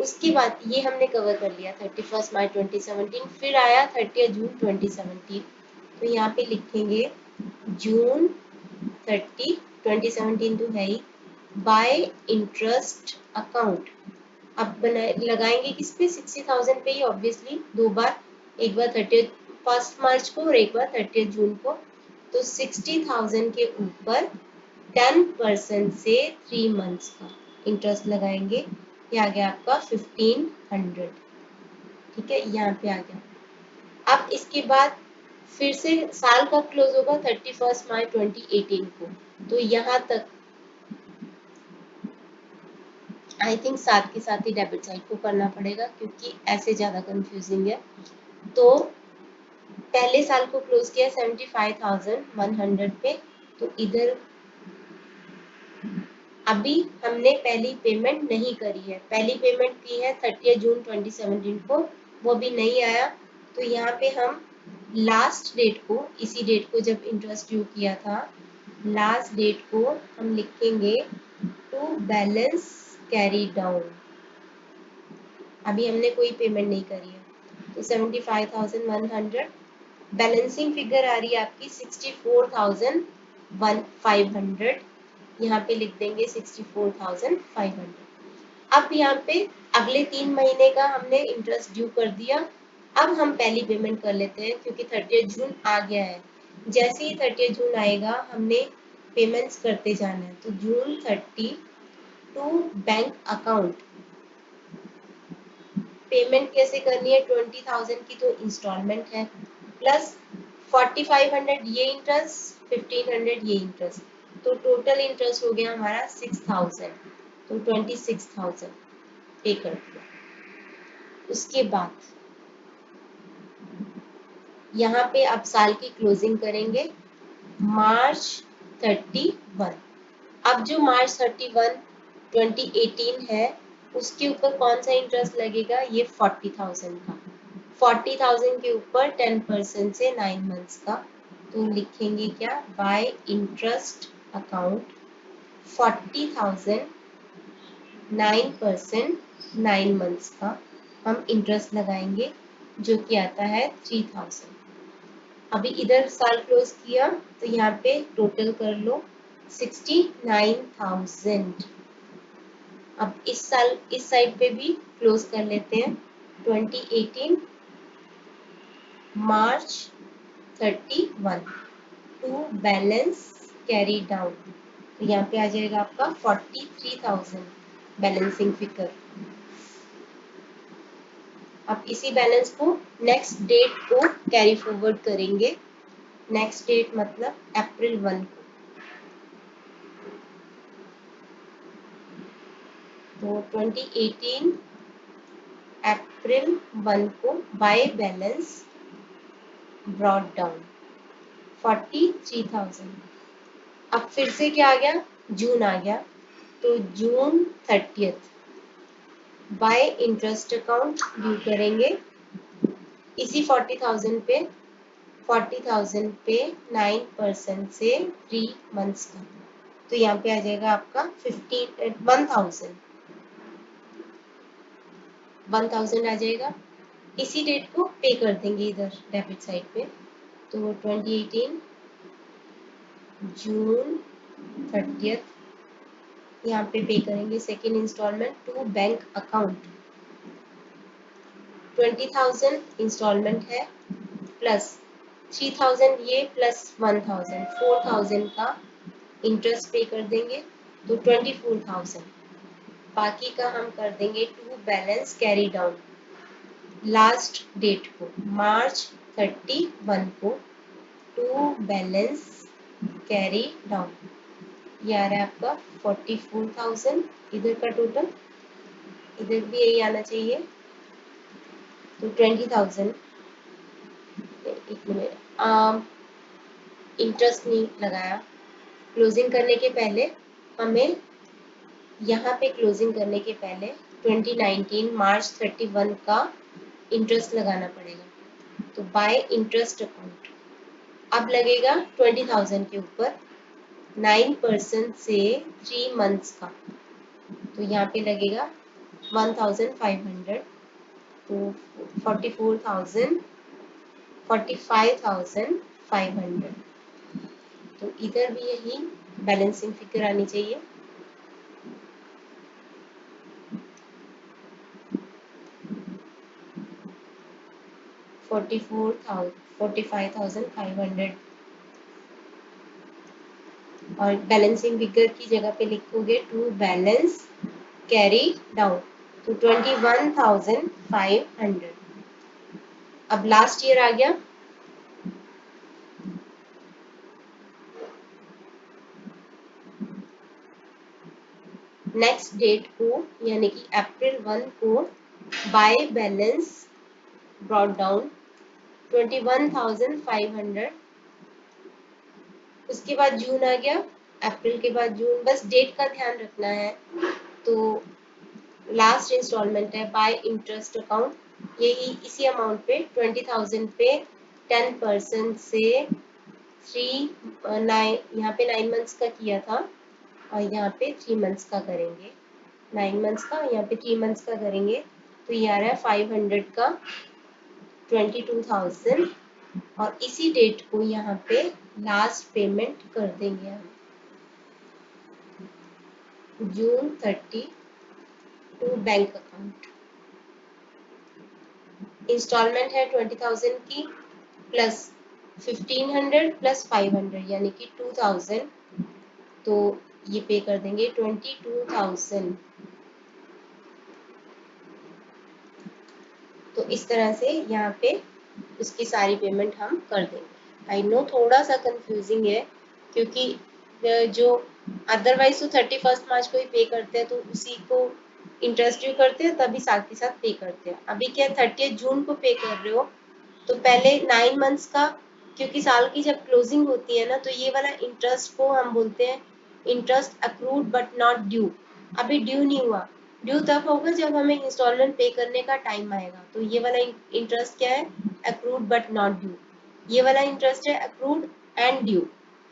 S1: उसके बाद ये हमने कवर कर लिया 31 मार्च 2017। फिर आया 30 जून 2017। तो यहाँ पे लिखेंगे जून 30 2017 तो है ही, बाय इंटरेस्ट अकाउंट। अब बनाए लगाएंगे किस पे, 60,000 पे ही ऑब्वियसली, दो बार, एक बार 31 मार्च को और एक बार 30 जून को। तो 60,000 के ऊपर 10% से 3 मंथ्स का इंटरेस्ट लगाएंगे। ये आ गया आपका 1500। ठीक है, यहाँ पे आ गया। अब इसके बाद फिर से साल कब क्लोज होगा, 31 मार्च 2018 को। तो यहाँ तक आई थिंक साथ के साथ ही डेबिट साइड को करना पड़ेगा, क्योंकि ऐसे ज्यादा कंफ्यूजिंग है। तो पहले साल को क्लोज किया 75,100 पे। तो इधर अभी हमने पहली पेमेंट नहीं करी है, पहली पेमेंट की है 30 जून 2017 को, वो भी नहीं आया। तो यहाँ पे हम लास्ट डेट को, इसी डेट को जब इंटरेस्ट ड्यू किया था, लास्ट डेट को हम लिखेंगे टू बैलेंस कैरी डाउन। अभी हमने कोई पेमेंट नहीं करी है, तो 75,100 बैलेंसिंग फिगर आ रही है आपकी 64,500। यहाँ पे लिख देंगे 64,500। अब यहाँ पे अगले 3 महीने का हमने इंटरेस्ट ड्यू कर दिया। अब हम पहली पेमेंट कर लेते हैं, क्योंकि 30 जून आ गया है। जैसे ही 30 जून आएगा हमने पेमेंट्स करते जाना है। तो जून 30 टू बैंक अकाउंट पेमेंट कैसे करनी है, 20,000 की तो इंस्टॉलमेंट है, प्लस 4,500 ये इंटरेस्ट, 1,500 ये इंटरेस्ट। तो टोटल इंटरेस्ट हो गया हमारा 6,000। तो 26,000 पे कर दिया। उसके बाद यहाँ पे आप साल की क्लोजिंग करेंगे मार्च 31। अब जो मार्च 31 2018 है, उसके ऊपर कौन सा इंटरेस्ट लगेगा, ये 40,000 का। 40,000 के ऊपर 10% से 9 मंथ्स का। तो लिखेंगे क्या, बाय इंटरेस्ट अकाउंट 40,000 9% 9 मंथ्स का हम इंटरेस्ट लगाएंगे, जो कि आता है 3000। अभी इधर साल क्लोज किया तो यहाँ पे टोटल कर लो 69,000। अब इस साल इस साइड पे भी क्लोज कर लेते हैं। 2018 मार्च 31 टू बैलेंस कैरी डाउन, तो यहाँ पे आ जाएगा आपका 43,000 बैलेंसिंग फिगर। अब इसी बैलेंस को नेक्स्ट डेट को कैरी फॉरवर्ड करेंगे। नेक्स्ट डेट मतलब अप्रैल 1 को। तो 2018 अप्रैल 1 को बाय बैलेंस ब्रॉट डाउन 43,000। अब फिर से क्या आ गया, जून आ गया, तो जून 30 बाय इंटरेस्ट अकाउंट ड्यू करेंगे इसी 40,000 पे 9% से 3 मंथ्स का, तो यहाँ पे आ जाएगा आपका 1000 आ जाएगा। इसी डेट को पे कर देंगे इधर डेबिट साइड पे। तो 2018 जून 30 यहाँ पे करेंगे second instalment to bank account. 20,000 instalment है, प्लस 3,000 ये, प्लस 1,000 4,000 का इंटरेस्ट पे कर देंगे, तो 24,000। बाकी का हम कर देंगे to balance carry down last date को मार्च 31 को टू बैलेंस कैरी डाउन। ये आ रहा है आपका 44,000। इधर का टोटल इधर भी यही आना चाहिए, तो 20,000। एक मिनट, इंटरेस्ट नहीं लगाया। क्लोजिंग करने के पहले हमें यहाँ पे क्लोजिंग करने के पहले 2019 मार्च 31 का इंटरेस्ट लगाना पड़ेगा। तो बाय इंटरेस्ट अकाउंट अब लगेगा 20,000 के ऊपर 9% से 3 मंथ्स का, तो यहाँ पे लगेगा 1,500, तो 45,500। तो इधर भी यही बैलेंसिंग फिगर आनी चाहिए। 45,500 और बैलेंसिंग फिगर की जगह पे लिखोगे टू बैलेंस कैरी डाउन, तो 21,500। अब लास्ट ईयर आ गया, नेक्स्ट डेट को यानी कि अप्रैल 1 को बाय बैलेंस ब्रॉट डाउन 21,500। उसके बाद जून आ गया, अप्रैल के बाद जून, बस डेट का ध्यान रखना है। तो लास्ट इंस्टॉलमेंट है बाय इंटरेस्ट अकाउंट, यही इसी अमाउंट पे 20,000 पे 10% से 9 यहाँ पे 9 मंथ्स का किया था और यहाँ पे 3 मंथ्स का करेंगे। 9 मंथ्स का यहाँ पे 3 मंथ्स का करेंगे, तो ये आ रहा है 500 का 22,000 और इसी डेट को यहाँ पे लास्ट पेमेंट कर देंगे हम जून 30 टू बैंक अकाउंट। इंस्टॉलमेंट है 20,000 की, प्लस 1,500 प्लस 500 यानी कि 2,000, तो ये पे कर देंगे 22,000। तो इस तरह से यहाँ पे उसकी सारी पेमेंट हम कर देंगे। आई नो थोड़ा सा कंफ्यूजिंग है, क्योंकि जो अदरवाइज तो 31 मार्च को ही पे करते हैं, तो उसी को इंटरेस्ट ड्यू करते हैं, तभी साथ के साथ पे करते हैं। अभी क्या 30 जून को पे कर रहे हो, तो पहले 9 मंथ्स का, क्योंकि साल की जब क्लोजिंग होती है ना, तो ये वाला इंटरेस्ट को हम बोलते हैं interest accrued but not due. अभी ड्यू नहीं हुआ, ड्यू तब होगा जब हमें इंस्टॉलमेंट पे करने का टाइम आएगा। तो ये वाला इंटरेस्ट क्या है, अक्रूड बट नॉट ड्यू। ये वाला इंटरेस्ट है अक्रूड एंड ड्यू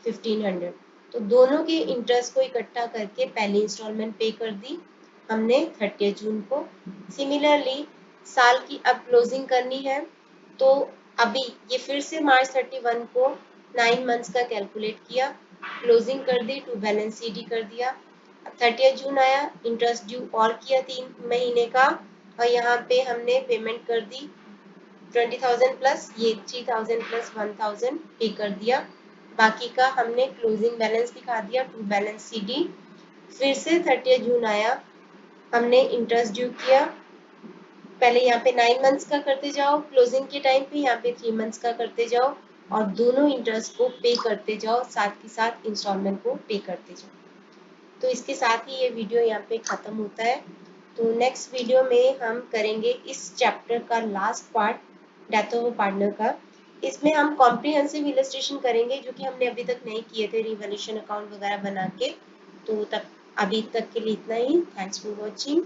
S1: 1,500। तो दोनों के इंटरेस्ट को इकट्ठा करके पहली इंस्टॉलमेंट पे कर दी, हमने 30 जून को। सिमिलरली साल की अब क्लोजिंग करनी है तो अभी ये फिर से मार्च 31 को 9 मंथ्स का कैलकुलेट किया, क्लोजिंग कर दी, टू बैलेंस सीडी कर दिया। 30 जून आया, इंटरेस्ट ड्यू और किया 3 महीने का, और यहाँ पे हमने पेमेंट कर दी 20,000 प्लस ये 3,000 प्लस 1,000 पे कर दिया। बाकी का हमने क्लोजिंग बैलेंस दिखा दिया, टू बैलेंस सीडी। फिर से 30 जून आया, हमने इंटरेस्ट ड्यू किया, पहले यहाँ पे 9 मंथ्स का करते जाओ क्लोजिंग के टाइम पे, यहाँ पे 3 मंथ्स का करते जाओ और दोनों इंटरेस्ट को पे करते जाओ, साथ के साथ इंस्टॉलमेंट को पे करते जाओ। तो इसके साथ ही ये वीडियो यहाँ पे खत्म होता है। तो नेक्स्ट वीडियो में हम करेंगे इस चैप्टर का last part, death of partner का। इसमें हम कॉम्प्रिहेंसिव इलस्ट्रेशन करेंगे जो कि हमने अभी तक नहीं किए थे, रिवैल्यूएशन अकाउंट वगैरह बना के। तो तब अभी तक के लिए इतना ही। Thanks for watching.